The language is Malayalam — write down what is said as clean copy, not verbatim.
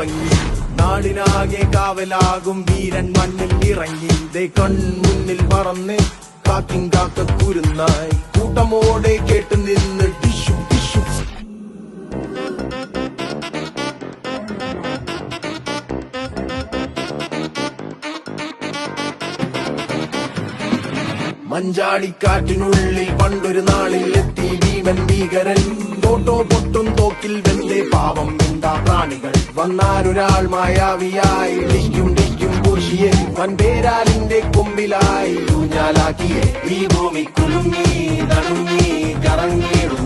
തുടങ്ങി. നാടിനാകെ കാവലാകും വീരൻ മണ്ണിൽ ഇറങ്ങി. ദേ കൺമുന്നിൽ പറന്ന് കാക്കിൻ കാക്ക കുരുന്നായി കൂട്ടമോടെ കേട്ടു നിന്ന് ടിഷു ടിഷു. മഞ്ചാടിക്കാറ്റിനുള്ളിൽ പണ്ടൊരു നാളിൽ എത്തി ഭീമൻ ഭീകരൻ. തോട്ടോ പൊട്ടും തോക്കിൽ വെന്തേ പാവം എന്താ പ്രാണികൾ. വന്നാലൊരാൾ മായാവിയായി ഡിക്കും ഡിക്കും പൂശിയെ വൻപേരാലിന്റെ കൊമ്പിലായി ഊഞ്ഞാലാക്കിയെ. ഈ ഭൂമി കുലുങ്ങി നടുങ്ങി കറങ്ങിയിടും